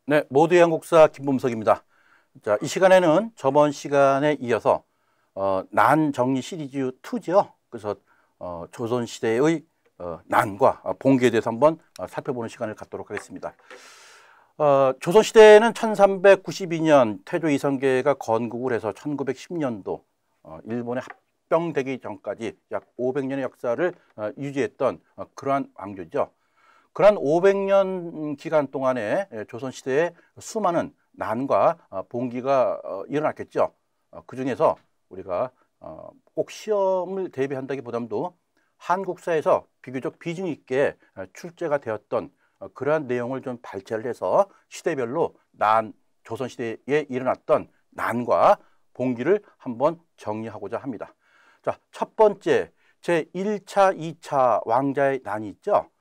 네, 모두의 한국사 김범석입니다. 자, 이 시간에는 저번 시간에 이어서 난 정리 시리즈 2죠. 그래서 조선시대의 난과 봉기에 대해서 한번 살펴보는 시간을 갖도록 하겠습니다. 조선시대는 1392년 태조 이성계가 건국을 해서 1910년도 일본에 합병되기 전까지 약 500년의 역사를 유지했던 그러한 왕조죠. 그러한 500년 기간 동안에 조선시대에 수많은 난과 봉기가 일어났겠죠. 그 중에서 우리가 꼭 시험을 대비한다기보다도 한국사에서 비교적 비중 있게 출제가 되었던 그러한 내용을 좀 발췌를 해서 시대별로 조선시대에 일어났던 난과 봉기를 한번 정리하고자 합니다. 자, 첫 번째, 제1차, 2차 왕자의 난이 있죠.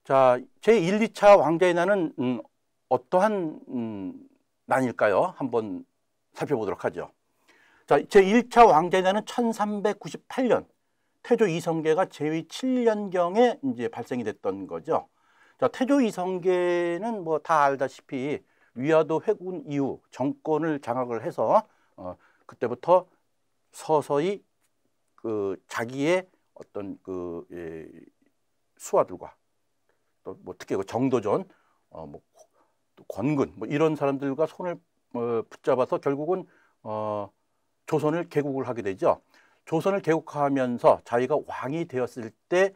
자, 제1, 2차 왕자의 난은 어떠한 난일까요? 한번 살펴보도록 하죠. 자, 제1차 왕자의 난은 1398년 태조 이성계가 제위 7년경에 이제 발생이 됐던 거죠. 자, 태조 이성계는 뭐 다 알다시피 위화도 회군 이후 정권을 장악을 해서 그때부터 서서히 자기의 어떤 수하들과 또 뭐 특히 정도전, 뭐 권근 뭐 이런 사람들과 손을 붙잡아서 결국은 조선을 개국을 하게 되죠. 조선을 개국하면서 자기가 왕이 되었을 때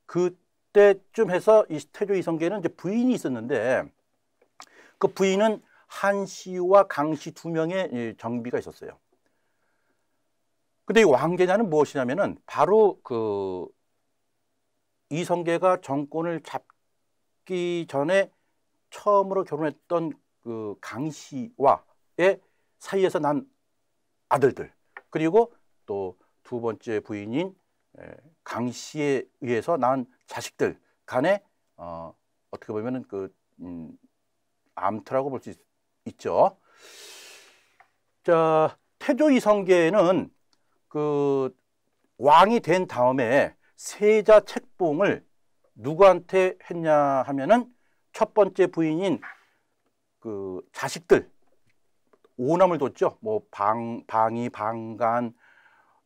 그때쯤 해서 이 태조 이성계는 이제 부인이 있었는데 그 부인은 한씨와 강씨 두 명의 정비가 있었어요. 근데 이 왕제자는 무엇이냐면은 바로 이성계가 정권을 잡기 전에 처음으로 결혼했던 그 강씨와의 사이에서 난 아들들, 그리고 또 두 번째 부인인 강씨에 의해서 낳은 자식들 간에 어떻게 보면은 암투라고 볼 수 있죠. 자, 태조 이성계는 왕이 된 다음에 세자 책봉을 누구한테 했냐 하면은 첫 번째 부인인 자식들 오남을 뒀죠. 뭐 방이, 방간,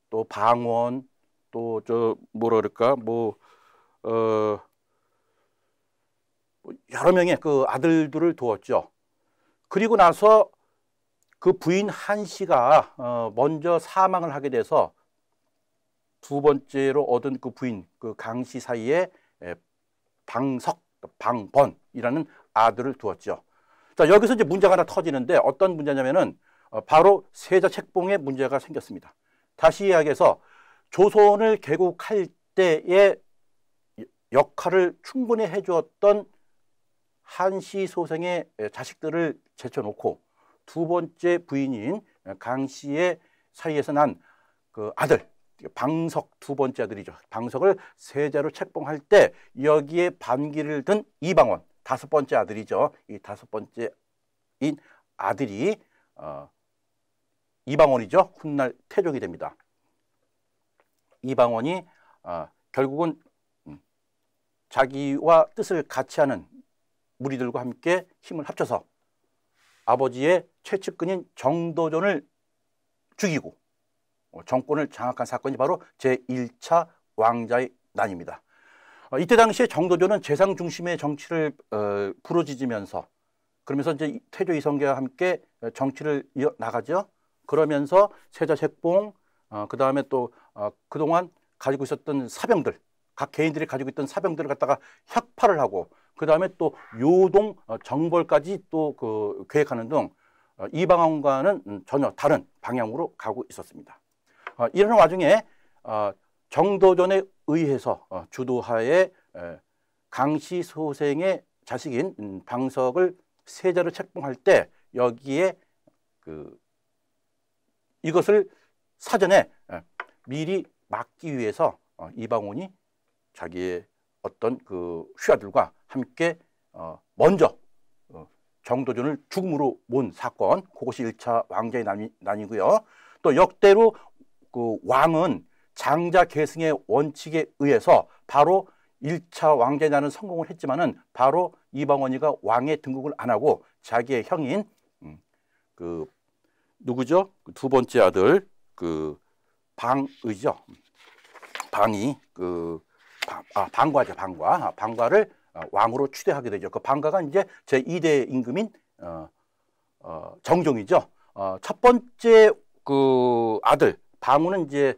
또 방원, 또 뭐라 그럴까 여러 명의 아들들을 두었죠. 그리고 나서 그 부인 한씨가 먼저 사망을 하게 돼서 두 번째로 얻은 그 부인 강씨 사이에 방석, 방번이라는 아들을 두었죠. 자, 여기서 이제 문제가 하나 터지는데 어떤 문제냐면은 바로 세자 책봉에 문제가 생겼습니다. 다시 이야기해서 조선을 개국할 때의 역할을 충분히 해주었던 한씨 소생의 자식들을 제쳐놓고 두 번째 부인인 강씨의 사이에서 난 아들, 방석 두 번째 아들이죠. 방석을 세자로 책봉할 때 여기에 반기를 든 이방원, 다섯 번째 아들이죠. 이 다섯 번째인 아들이 이방원이죠. 훗날 태종이 됩니다. 이방원이 결국은 자기와 뜻을 같이 하는 무리들과 함께 힘을 합쳐서 아버지의 최측근인 정도전을 죽이고 정권을 장악한 사건이 바로 제1차 왕자의 난입니다. 이때 당시에 정도전은 재상 중심의 정치를 부르짖으면서 그러면서 이제 태조 이성계와 함께 정치를 이어나가죠. 그러면서 세자 책봉, 그 다음에 또 그동안 가지고 있었던 사병들, 각 개인들이 가지고 있던 사병들을 갖다가 혁파를 하고 그 다음에 또 요동 정벌까지 또 계획하는 등 이방원과는 전혀 다른 방향으로 가고 있었습니다. 이런 와중에 정도전에 의해서 주도하에 강씨 소생의 자식인 방석을 세자로 책봉할 때 여기에 이것을 사전에 미리 막기 위해서 이방원이 자기의 어떤 휘하들과 함께 먼저 정도전을 죽음으로 몬 사건, 그것이 1차 왕자의 난이고요. 또 역대로 왕은 장자 계승의 원칙에 의해서 바로 1차 왕자의 난은 성공을 했지만은 바로 이방원이가 왕에 등극을 안 하고 자기의 형인 그 누구죠? 두 번째 아들 그 방의죠. 방이 방과죠. 방과를 왕으로 추대하게 되죠. 그 방과가 이제 제 2대 임금인 정종이죠. 첫 번째 그 아들 방우는 이제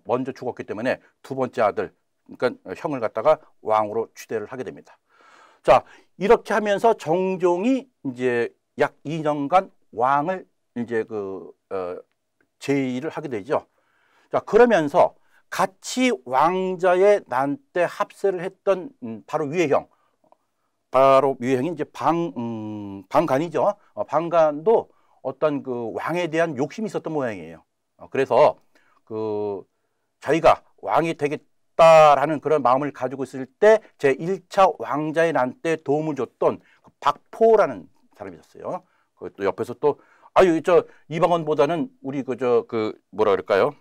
먼저 죽었기 때문에 두 번째 아들, 그러니까 형을 갖다가 왕으로 추대를 하게 됩니다. 자, 이렇게 하면서 정종이 이제 약 2년간 왕을 이제 제의를 하게 되죠. 자, 그러면서 같이 왕자의 난 때 합세를 했던 바로 위의 형이 이제 방간이죠. 방간도 어떤 그 왕에 대한 욕심이 있었던 모양이에요. 그래서 자기가 왕이 되겠다라는 그런 마음을 가지고 있을 때 제1차 왕자의 난 때 도움을 줬던 그 박포라는 사람이 있었어요. 또 옆에서 또 아유 이방원보다는 우리 뭐라 그럴까요?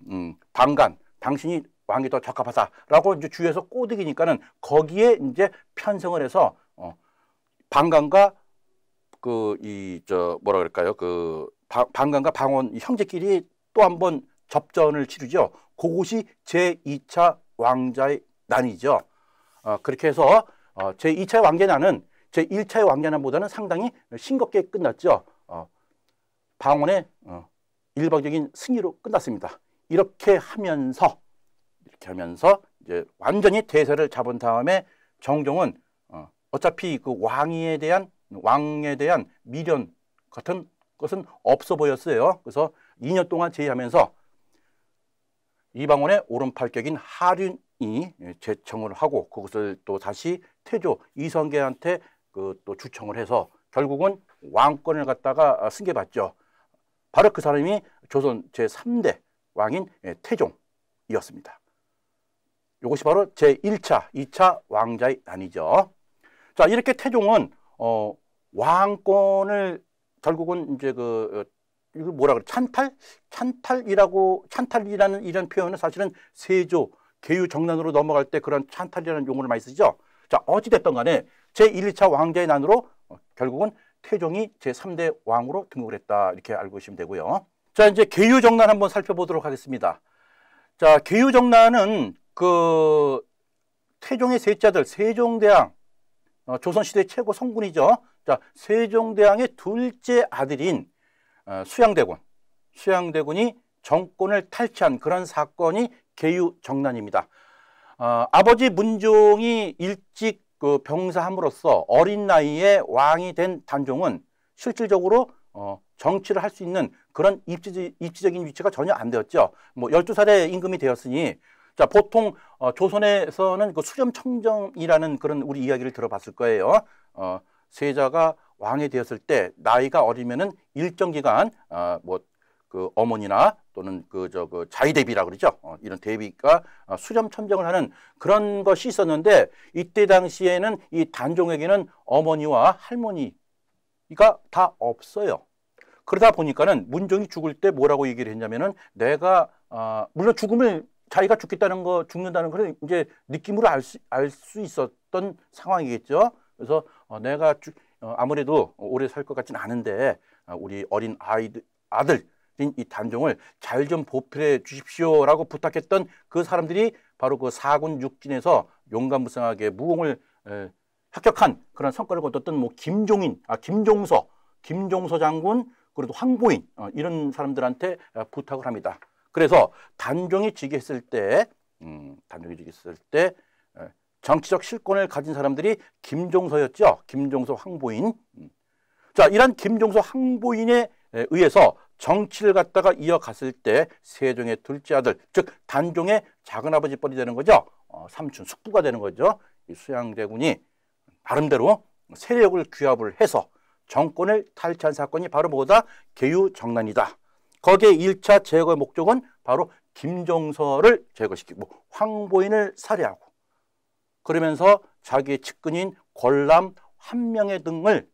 방간 당신이 왕이 더 적합하다라고 이제 주위에서 꼬드기니까는 거기에 이제 편성을 해서 방간과 뭐라 그럴까요? 방간과 방원 형제끼리 또 한 번 접전을 치르죠. 그것이 제2차 왕자의 난이죠. 그렇게 해서 제2차의 왕자의 난은 제1차의 왕자의 난보다는 상당히 싱겁게 끝났죠. 방원의 일방적인 승리로 끝났습니다. 이렇게 하면서 이제 완전히 대세를 잡은 다음에 정종은 어차피 그 왕에 대한 미련 같은 것은 없어 보였어요. 그래서 2년 동안 제의하면서 이방원의 오른팔격인 하륜이 제청을 하고 그것을 또 다시 태조 이성계한테 또 주청을 해서 결국은 왕권을 갖다가 승계받죠. 바로 그 사람이 조선 제3대 왕인 태종이었습니다. 이것이 바로 제1차, 2차 왕자의 난이죠. 자, 이렇게 태종은 왕권을 결국은 이제 이거 뭐라 그래? 찬탈이라는 이런 표현은 사실은 세조, 계유정난으로 넘어갈 때 그런 찬탈이라는 용어를 많이 쓰죠. 자, 어찌됐든 간에 제1차 왕자의 난으로 결국은 태종이 제3대 왕으로 등극을 했다. 이렇게 알고 계시면 되고요. 자, 이제 계유정난 한번 살펴보도록 하겠습니다. 자, 계유정난은 태종의 셋째 아들 세종대왕, 조선시대 최고 성군이죠. 자, 세종대왕의 둘째 아들인 수양대군이 정권을 탈취한 그런 사건이 계유정난입니다. 아버지 문종이 일찍 병사함으로써 어린 나이에 왕이 된 단종은 실질적으로 정치를 할 수 있는 그런 입지적인 위치가 전혀 안 되었죠. 뭐 12살에 임금이 되었으니 자, 보통 조선에서는 그 수렴청정이라는 그런 우리 이야기를 들어봤을 거예요. 세자가 왕이 되었을 때 나이가 어리면은 일정 기간 어머니나 또는 자의대비라 그러죠. 이런 대비가 수렴청정을 하는 그런 것이 있었는데 이때 당시에는 이 단종에게는 어머니와 할머니가 다 없어요. 그러다 보니까는 문종이 죽을 때 뭐라고 얘기를 했냐면은 내가 물론 자기가 죽는다는 걸 이제 느낌으로 알 수 있었던 상황이겠죠. 그래서 내가 아무래도 오래 살 것 같진 않은데 우리 어린 아들인 이 단종을 잘 좀 보필해 주십시오라고 부탁했던 그 사람들이 바로 그 사군 육진에서 용감무쌍하게 무공을 합격한 그런 성과를 거뒀던 뭐 김종서 장군 그리고 황보인 이런 사람들한테 부탁을 합니다. 그래서 단종이 즉위했을 때 정치적 실권을 가진 사람들이 김종서였죠. 김종서, 황보인. 자, 이런 김종서, 황보인에 의해서 정치를 갖다가 이어갔을 때 세종의 둘째 아들, 즉 단종의 작은아버지 뻘이 되는 거죠. 삼촌, 숙부가 되는 거죠. 이 수양대군이 나름대로 세력을 규합을 해서 정권을 탈취한 사건이 바로 뭐다? 계유정난이다. 거기에 1차 제거의 목적은 바로 김종서를 제거시키고 황보인을 살해하고 그러면서 자기의 측근인 권람, 한명회 등을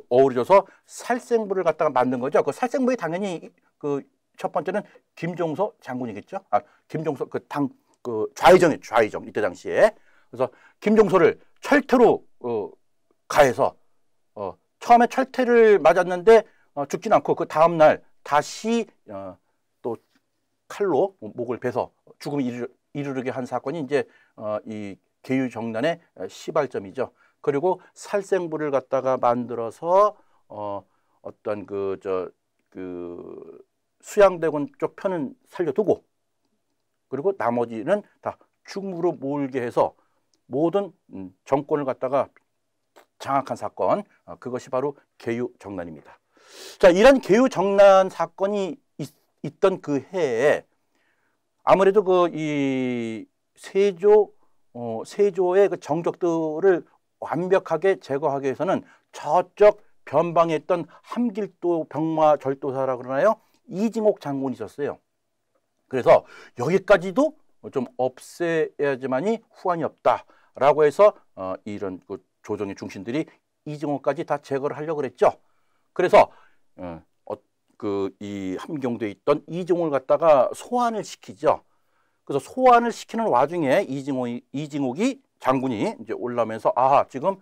어우러져서 살생부를 갖다가 만든 거죠. 그 살생부에 당연히 첫 번째는 김종서 장군이겠죠. 김종서 좌의정 이때 당시에. 그래서 김종서를 철퇴로 가해서 처음에 철퇴를 맞았는데 죽진 않고 그 다음날 다시 또 칼로 목을 베서 죽음에 이르게 한 사건이 이제 이 계유정난의 시발점이죠. 그리고 살생부를 갖다가 만들어서 어떤 그 수양대군 쪽 편은 살려두고 그리고 나머지는 다 죽음으로 몰게 해서 모든 정권을 갖다가 장악한 사건, 그것이 바로 계유정난입니다. 자, 이런 계유정난 사건이 있던 그 해에 아무래도 이 세조의 그 정적들을 완벽하게 제거하기 위해서는 저쪽 변방에 있던 함길도 병마절도사라 그러나요? 이징옥 장군이 있었어요. 그래서 여기까지도 좀 없애야지만이 후환이 없다라고 해서 이런 그 조정의 중신들이 이징옥까지 다 제거를 하려고 그랬죠. 그래서 이 함경도에 있던 이징옥을 갖다가 소환을 시키죠. 그래서 소환을 시키는 와중에 이징옥이 장군이 이제 올라오면서 지금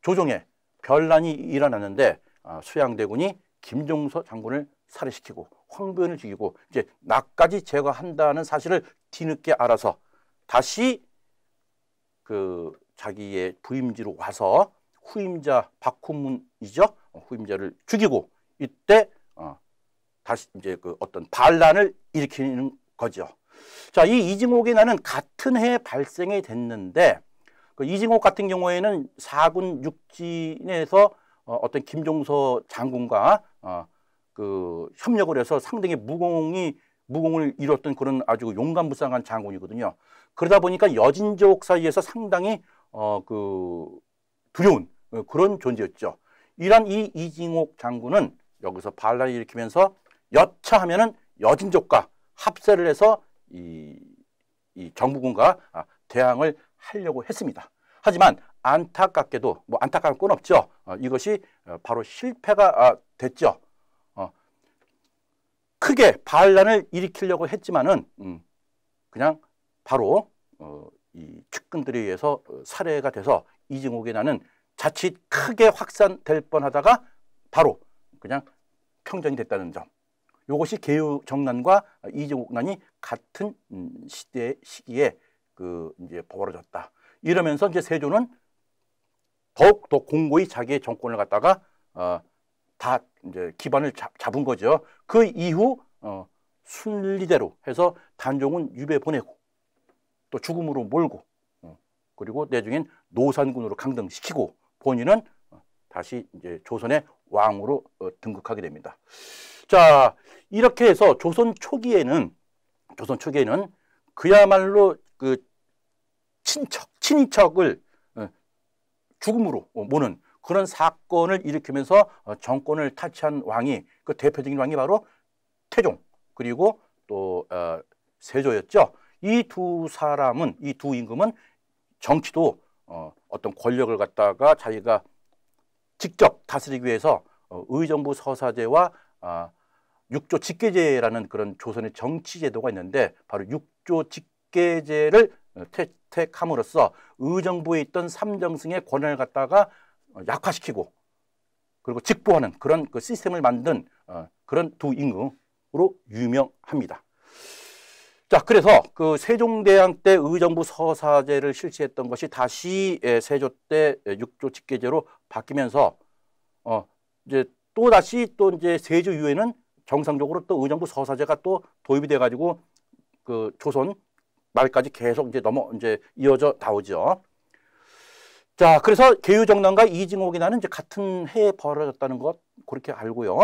조정에 변란이 일어났는데 수양대군이 김종서 장군을 살해시키고 황보현을 죽이고 이제 나까지 제거한다는 사실을 뒤늦게 알아서 다시 그 자기의 부임지로 와서 후임자 박후문이죠. 후임자를 죽이고 이때 다시 이제 그 어떤 반란을 일으키는 거죠. 자, 이 이징옥의 난은 같은 해에 발생이 됐는데 그 이징옥 같은 경우에는 사군 육진에서 어떤 김종서 장군과 그 협력을 해서 상당히 무공을 이뤘던 그런 아주 용감무쌍한 장군이거든요. 그러다 보니까 여진족 사이에서 상당히 그 두려운 그런 존재였죠. 이런 이 이징옥 장군은 여기서 반란을 일으키면서 여차하면은 여진족과 합세를 해서 이 정부군과 대항을 하려고 했습니다. 하지만 안타깝게도 안타까울 건 없죠. 이것이 바로 실패가 됐죠. 크게 반란을 일으키려고 했지만은 그냥 바로 이 측근들에 의해서 살해가 돼서 이징옥의 난은 자칫 크게 확산될 뻔하다가 바로 그냥 평정이 됐다는 점. 이것이 계유정난과 이징옥난이 같은 시기에 이제 벌어졌다. 이러면서 이제 세조는 더욱 더 공고히 자기의 정권을 갖다가 다 이제 기반을 잡은 거죠. 그 이후 순리대로 해서 단종은 유배 보내고 또 죽음으로 몰고 그리고 내중엔 노산군으로 강등시키고 본인은 다시 이제 조선의 왕으로 등극하게 됩니다. 자, 이렇게 해서 조선 초기에는 그야말로 그 친인척을 죽음으로 모는 그런 사건을 일으키면서 정권을 타치한 왕이 그 대표적인 왕이 바로 태종 그리고 또 세조였죠. 이 두 사람은 이 두 임금은 정치도 어떤 권력을 갖다가 자기가 직접 다스리기 위해서 의정부 서사제와 육조 직계제라는 그런 조선의 정치 제도가 있는데 바로 육조 직계제를 택함으로써 의정부에 있던 삼정승의 권한을 갖다가 약화시키고 그리고 직보하는 그런 그 시스템을 만든 그런 두 임금으로 유명합니다. 자, 그래서 그 세종대왕 때 의정부 서사제를 실시했던 것이 다시 세조 때 육조 직계제로 바뀌면서 이제 또 다시 또 이제 세조 이후에는 정상적으로 또 의정부 서사제가 또 도입이 돼 가지고 그 조선 말까지 계속 이제 이어져 나오죠. 자, 그래서 계유정난과 이징옥의 난은 이제 같은 해에 벌어졌다는 것 그렇게 알고요.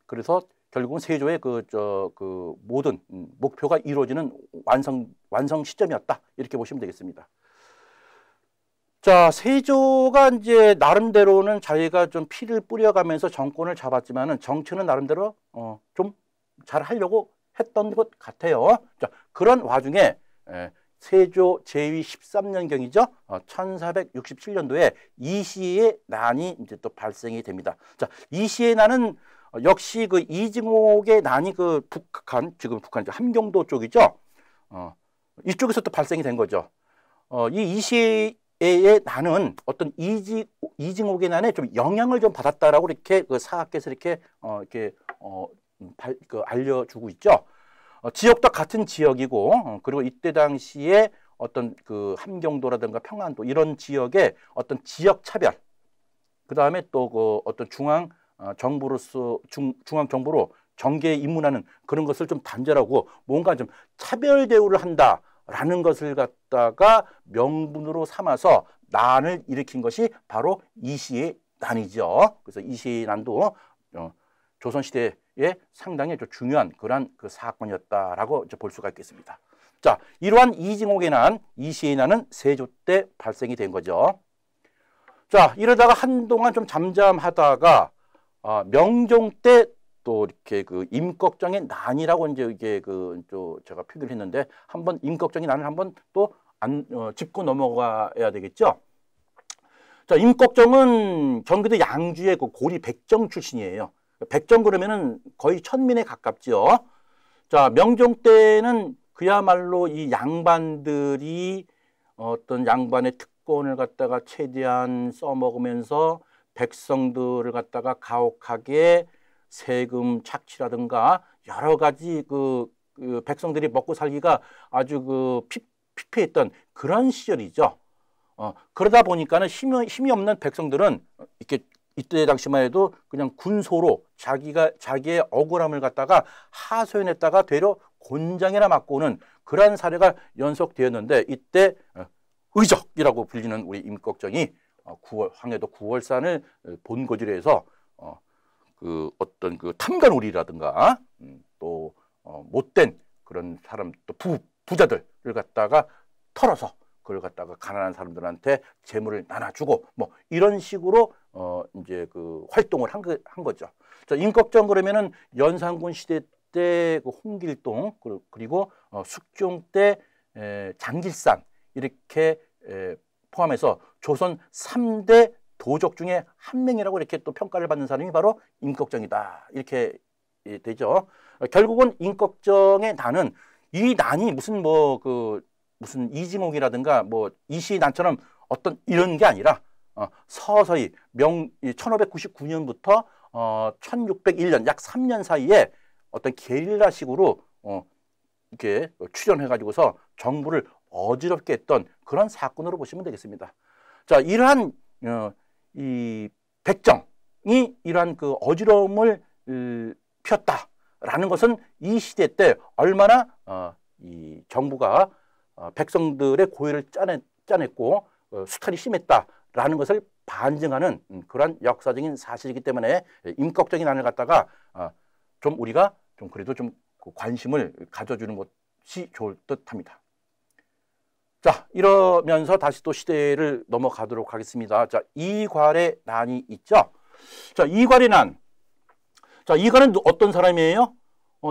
그래서 결국은 세조의 그 모든 목표가 이루어지는 완성 시점이었다 이렇게 보시면 되겠습니다. 자, 세조가 이제 나름대로는 자기가 좀 피를 뿌려가면서 정권을 잡았지만은 정치는 나름대로 좀 잘 하려고 했던 것 같아요. 자, 그런 와중에 세조 제위 13년경이죠. 1467년도에 이시의 난이 이제 또 발생이 됩니다. 자, 이시의 난은 역시 그 이징옥의 난이 그 지금 북한 함경도 쪽이죠. 이쪽에서 또 발생이 된 거죠. 이 이시의 난은 어떤 이징옥의 난에 좀 영향을 좀 받았다라고 이렇게 그 사학께서 이렇게 알려주고 있죠. 지역도 같은 지역이고, 그리고 이때 당시에 어떤 그 함경도라든가 평안도 이런 지역의 어떤 지역 차별, 그 다음에 또 그 어떤 중앙 정부로 정계에 입문하는 그런 것을 좀 단절하고 뭔가 좀 차별 대우를 한다라는 것을 갖다가 명분으로 삼아서 난을 일으킨 것이 바로 이시의 난이죠. 그래서 이시의 난도 조선시대에 상당히 중요한 그러한 그 사건이었다라고 볼 수가 있겠습니다. 자, 이러한 이징옥의 난, 이시의 난은 세조 때 발생이 된 거죠. 자, 이러다가 한동안 좀 잠잠하다가 명종 때 또 이렇게 그 임꺽정의 난이라고 이제 이게 제가 표기를 했는데 한번 임꺽정의 난을 한번 또 짚고 넘어가야 되겠죠. 자, 임꺽정은 경기도 양주의 그 고리 백정 출신이에요. 백정 그러면은 거의 천민에 가깝죠. 자, 명종 때는 그야말로 이 양반들이 어떤 양반의 특권을 갖다가 최대한 써먹으면서 백성들을 갖다가 가혹하게 세금 착취라든가 여러 가지 그 백성들이 먹고 살기가 아주 피폐했던 그런 시절이죠. 그러다 보니까는 힘이 없는 백성들은 이렇게 이때 당시만 해도 그냥 군소로 자기의 억울함을 갖다가 하소연했다가 되려 곤장이나 맞고 오는 그러한 사례가 연속되었는데, 이때 의적이라고 불리는 우리 임꺽정이 황해도 구월산을 본거지로 해서 그 어떤 그 탐관오리라든가 또 못된 그런 사람, 또 부자들을 갖다가 털어서 그걸 갖다가 가난한 사람들한테 재물을 나눠주고 뭐 이런 식으로 이제 그 활동을 한 거죠. 자, 임꺽정 그러면은 연산군 시대 때 그 홍길동 그리고 숙종 때 장길산 이렇게 포함해서 조선 3대 도적 중에 한 명이라고 이렇게 또 평가를 받는 사람이 바로 임꺽정이다, 이렇게 되죠. 결국은 임꺽정의 난은, 이 난이 무슨 무슨 이징옥이라든가 뭐 이시의 난처럼 어떤 이런 게 아니라 서서히 1599년부터 1601년 약 3년 사이에 어떤 게릴라식으로 이렇게 출연해가지고서 정부를 어지럽게 했던 그런 사건으로 보시면 되겠습니다. 자, 이러한 이 백정이 이러한 그 어지러움을 피웠다라는 것은 이 시대 때 얼마나 이 정부가 백성들의 고열을 짜냈고 수탈이 심했다라는 것을 반증하는 그러한 역사적인 사실이기 때문에 임꺽정의 난을 갖다가 좀 우리가 좀 그래도 좀 관심을 가져주는 것이 좋을 듯합니다. 자, 이러면서 다시 또 시대를 넘어가도록 하겠습니다. 자, 이괄의 난이 있죠. 자, 이괄의 난. 자, 이괄은 어떤 사람이에요?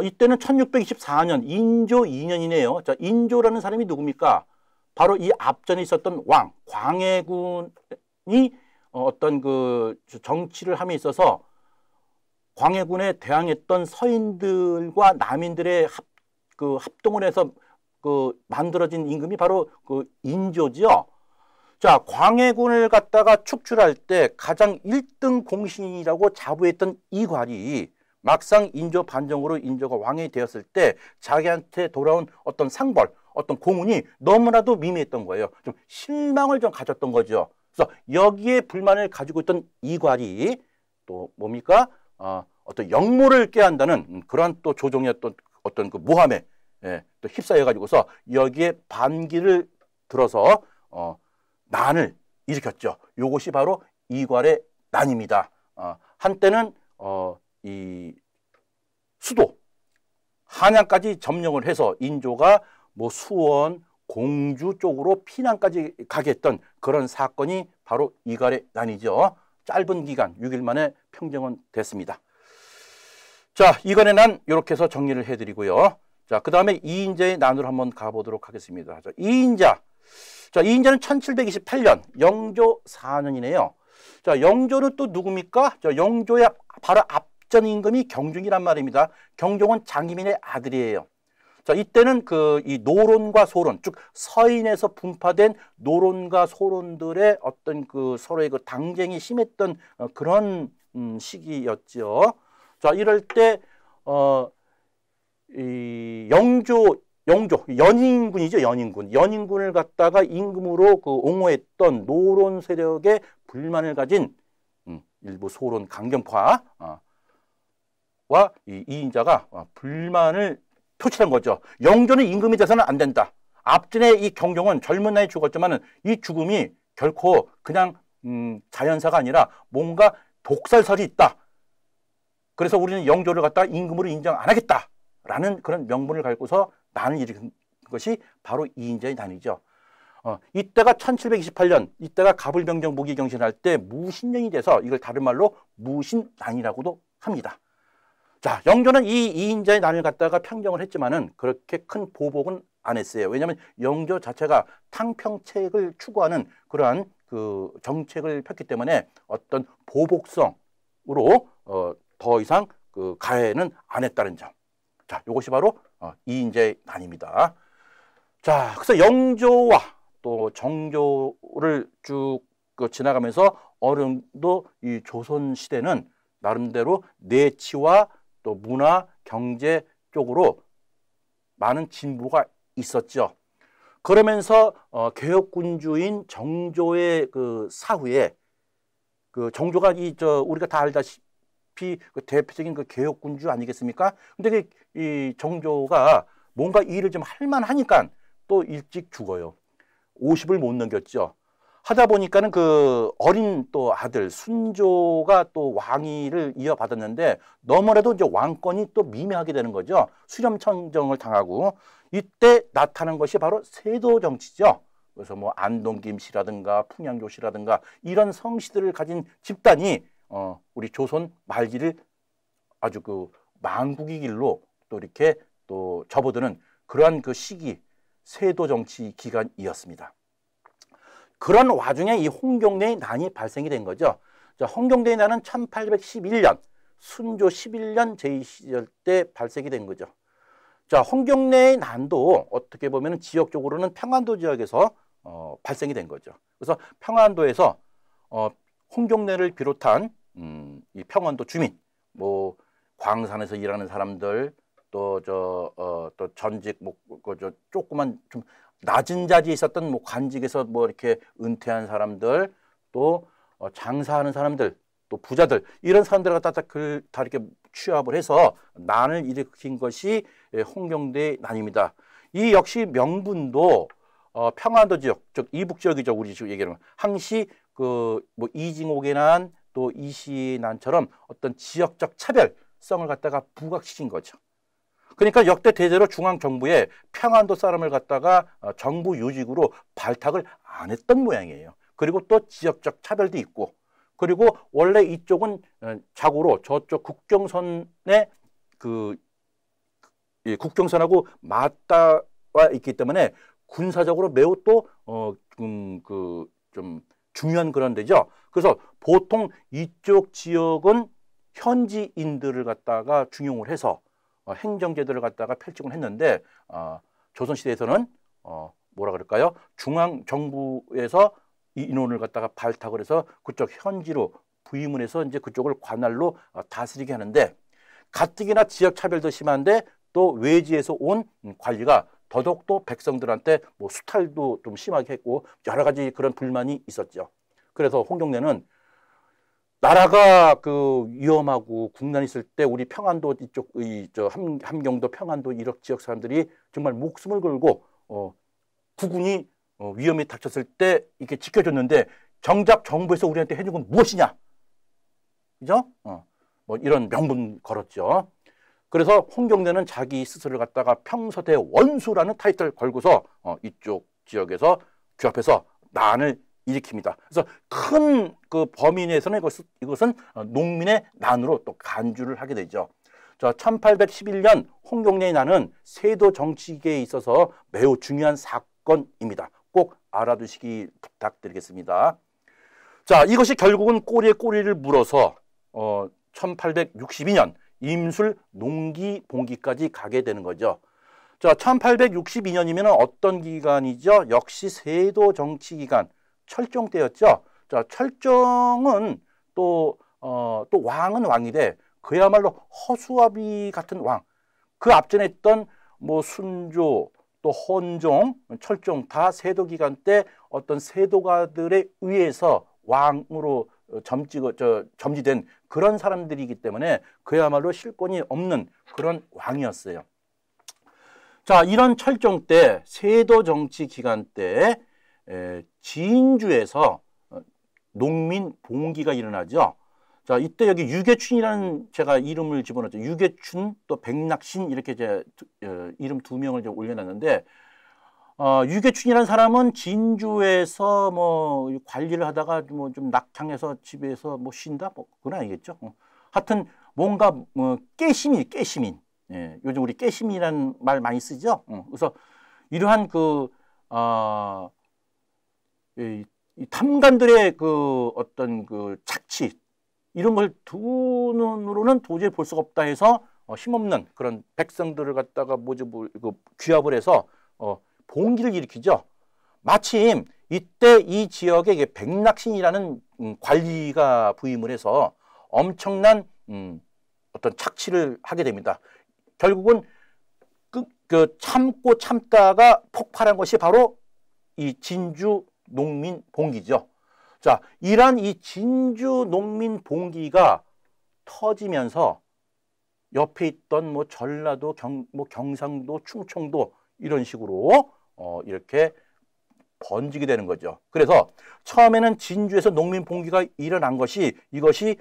이때는 1624년 인조 2년이네요. 자, 인조라는 사람이 누굽니까? 바로 이 앞전에 있었던 왕 광해군이 어떤 그 정치를 함에 있어서 광해군에 대항했던 서인들과 남인들의 합동을 해서 만들어진 임금이 바로 그 인조지요. 자, 광해군을 갖다가 축출할 때 가장 1등 공신이라고 자부했던 이괄이 막상 인조 반정으로 인조가 왕이 되었을 때 자기한테 돌아온 어떤 상벌, 어떤 공운이 너무나도 미미했던 거예요. 좀 실망을 좀 가졌던 거죠. 그래서 여기에 불만을 가지고 있던 이괄이 또 뭡니까? 어떤 역모를 꾀한다는 그러한 또 조종의 어떤 그 모함에 또 휩싸여 가지고서 여기에 반기를 들어서 난을 일으켰죠. 이것이 바로 이괄의 난입니다. 한때는 이 수도 한양까지 점령을 해서 인조가 뭐 수원, 공주 쪽으로 피난까지 가게 했던 그런 사건이 바로 이괄의 난이죠. 짧은 기간 6일 만에 평정은 됐습니다. 자, 이괄의 난 이렇게 해서 정리를 해드리고요. 자, 그 다음에 이인자의 난으로 한번 가보도록 하겠습니다. 자, 이인자. 자, 이인자는 1728년 영조 4년이네요. 자, 영조는 또 누굽니까? 자, 영조의 바로 앞전 임금이 경종이란 말입니다. 경종은 장기민의 아들이에요. 자, 이때는 이 노론과 소론, 즉 서인에서 분파된 노론과 소론들의 어떤 서로의 당쟁이 심했던 그런 시기였죠. 자, 이럴 때 이 영조 연인군이죠. 연인군을 갖다가 임금으로 옹호했던 노론 세력의 불만을 가진 일부 소론 강경파와 이 이인자가 불만을 표출한 거죠. 영조는 임금이 돼서는 안 된다. 앞전에 이 경종은 젊은 나이에 죽었지만은 이 죽음이 결코 그냥 자연사가 아니라 뭔가 독살설이 있다. 그래서 우리는 영조를 갖다 임금으로 인정 안 하겠다라는 그런 명분을 갖고서 난을 일으킨 것이 바로 이인자의 난이죠. 이때가 1728년, 이때가 가불병정 무기경신할 때 무신년이 돼서 이걸 다른 말로 무신난이라고도 합니다. 자, 영조는 이 이인자의 난을 갖다가 평정을 했지만은 그렇게 큰 보복은 안 했어요. 왜냐하면 영조 자체가 탕평책을 추구하는 그러한 정책을 폈기 때문에 어떤 보복성으로 더 이상 가해는 안 했다는 점. 자, 이것이 바로 이인자의 난입니다. 자, 그래서 영조와 또 정조를 쭉 지나가면서 어느 정도 이 조선 시대는 나름대로 내치와 또 문화, 경제 쪽으로 많은 진보가 있었죠. 그러면서 개혁군주인 정조의 사후에 정조가 우리가 다 알다시피 대표적인 개혁군주 아니겠습니까? 근데 이 정조가 뭔가 일을 좀 할 만하니까 또 일찍 죽어요. 50을 못 넘겼죠. 하다 보니까는 어린 또 아들 순조가 또 왕위를 이어받았는데 너무나도 이제 왕권이 또 미미하게 되는 거죠. 수렴청정을 당하고 이때 나타난 것이 바로 세도 정치죠. 그래서 뭐 안동김 씨라든가 풍양조 씨라든가 이런 성씨들을 가진 집단이 우리 조선 말기를 아주 망국의 길로 또 이렇게 또 접어드는 그러한 시기 세도 정치 기간이었습니다. 그런 와중에 이 홍경래의 난이 발생이 된 거죠. 자, 홍경래의 난은 1811년 순조 11년 제2시절 때 발생이 된 거죠. 자, 홍경래의 난도 어떻게 보면 지역적으로는 평안도 지역에서 발생이 된 거죠. 그래서 평안도에서 홍경래를 비롯한 이 평안도 주민, 뭐 광산에서 일하는 사람들, 또 전직 조그만 좀 낮은 자리에 있었던 관직에서 이렇게 은퇴한 사람들, 또 장사하는 사람들, 또 부자들 이런 사람들을 갖다 다 이렇게 취합을 해서 난을 일으킨 것이 홍경래의 난입니다. 이 역시 명분도 평안도 지역, 즉 이북 지역이죠. 우리 지금 얘기하는 항시 이징옥의 난, 또 이시의 난처럼 어떤 지역적 차별성을 갖다가 부각시킨 거죠. 그러니까 역대 대대로 중앙정부에 평안도 사람을 갖다가 정부 요직으로 발탁을 안 했던 모양이에요. 그리고 또 지역적 차별도 있고, 그리고 원래 이쪽은 자고로 저쪽 국경선에 국경선하고 맞닿아 있기 때문에 군사적으로 매우 또 좀 중요한 그런 데죠. 그래서 보통 이쪽 지역은 현지인들을 갖다가 중용을 해서 행정제도를 갖다가 펼치곤 했는데 조선시대에서는 뭐라 그럴까요? 중앙정부에서 이 인원을 갖다가 발탁을 해서 그쪽 현지로 부임을 해서 이제 그쪽을 관할로 다스리게 하는데 가뜩이나 지역 차별도 심한데 또 외지에서 온 관리가 더더욱또 백성들한테 수탈도 좀 심하게 했고 여러 가지 그런 불만이 있었죠. 그래서 홍경래는 나라가 위험하고 국난이 있을 때 우리 평안도 이쪽 함경도 평안도 이쪽 지역 사람들이 정말 목숨을 걸고 국군이 위험에 닥쳤을 때 이렇게 지켜줬는데 정작 정부에서 우리한테 해준 건 무엇이냐, 그죠? 이런 명분 걸었죠. 그래서 홍경래는 자기 스스로를 갖다가 평서대 원수라는 타이틀을 걸고서 이쪽 지역에서 규합해서 난을 일으킵니다. 그래서 큰 범위 내에서는 이것은 농민의 난으로 또 간주를 하게 되죠. 자, 1811년 홍경래의 난은 세도 정치계에 있어서 매우 중요한 사건입니다. 꼭 알아두시기 부탁드리겠습니다. 자, 이것이 결국은 꼬리에 꼬리를 물어서 1862년 임술 농기 봉기까지 가게 되는 거죠. 자, 1862년이면 어떤 기간이죠? 역시 세도 정치 기간, 철종 때였죠. 자, 철종은 또 왕은 왕이되 그야말로 허수아비 같은 왕. 그 앞전에 있던 뭐 순조, 또 헌종, 철종 다 세도 기간 때 어떤 세도가들에 의해서 왕으로 점지된 그런 사람들이기 때문에 그야말로 실권이 없는 그런 왕이었어요. 자, 이런 철종 때 세도 정치 기간 때 진주에서 농민 봉기가 일어나죠. 자, 이때 여기 유계춘이라는 제가 이름을 집어넣었죠. 유계춘 또 백낙신 이렇게 이름 두 명을 올려놨는데 유계춘이라는 사람은 진주에서 뭐 관리를 하다가 뭐 좀 낙향해서 집에서 뭐 쉰다 뭐 그건 아니겠죠. 하여튼 뭔가 뭐 깨시민. 예, 요즘 우리 깨시민이라는 말 많이 쓰죠. 그래서 이러한 이 탐관들의 그 어떤 그 착취 이런 걸 두 눈으로는 도저히 볼 수가 없다 해서 힘없는 그런 백성들을 갖다가 규합을 해서 봉기를 일으키죠. 마침 이때 이 지역에 백낙신이라는 관리가 부임을 해서 엄청난 어떤 착취를 하게 됩니다. 결국은 참고 참다가 폭발한 것이 바로 이 진주 농민 봉기죠. 자, 이러한 이 진주 농민 봉기가 터지면서 옆에 있던 뭐 전라도, 경상도, 충청도 이런 식으로 이렇게 번지게 되는 거죠. 그래서 처음에는 진주에서 농민 봉기가 일어난 것이 이것이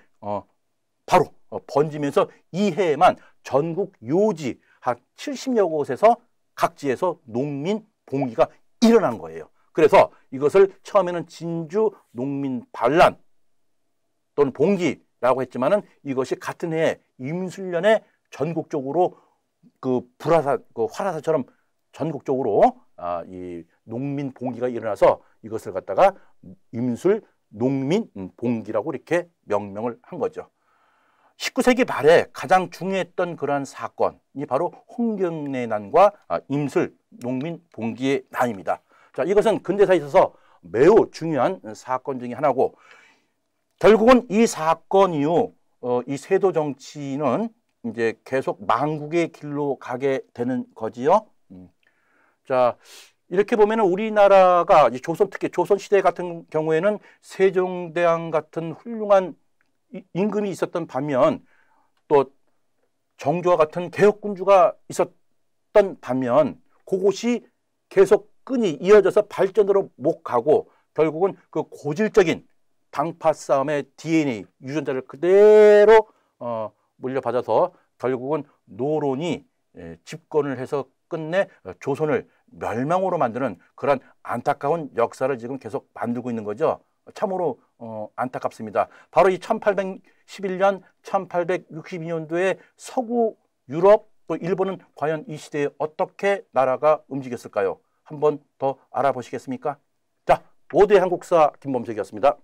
바로 번지면서 이해에만 전국 요지 한 70여 곳에서 각지에서 농민 봉기가 일어난 거예요. 그래서 이것을 처음에는 진주 농민 반란 또는 봉기라고 했지만은 이것이 같은 해에 임술년에 전국적으로 활화사처럼 전국적으로 이 농민 봉기가 일어나서 이것을 갖다가 임술 농민 봉기라고 이렇게 명명을 한 거죠. 19세기 말에 가장 중요했던 그러한 사건이 바로 홍경래 난과 임술 농민 봉기의 난입니다. 자, 이것은 근대사에 있어서 매우 중요한 사건 중에 하나고 결국은 이 사건 이후 이 세도 정치는 이제 계속 망국의 길로 가게 되는 거지요. 자, 이렇게 보면은 우리나라가 특히 조선시대 같은 경우에는 세종대왕 같은 훌륭한 임금이 있었던 반면 또 정조와 같은 개혁군주가 있었던 반면 그것이 계속 끈이 이어져서 발전으로 못 가고 결국은 그 고질적인 당파 싸움의 DNA 유전자를 그대로 물려받아서 결국은 노론이 집권을 해서 끝내 조선을 멸망으로 만드는 그런 안타까운 역사를 지금 계속 만들고 있는 거죠. 참으로 안타깝습니다. 바로 이 1811년, 1862년도에 서구 유럽 또 일본은 과연 이 시대에 어떻게 나라가 움직였을까요? 한번 더 알아보시겠습니까? 자, 모두의 한국사 김범석이었습니다.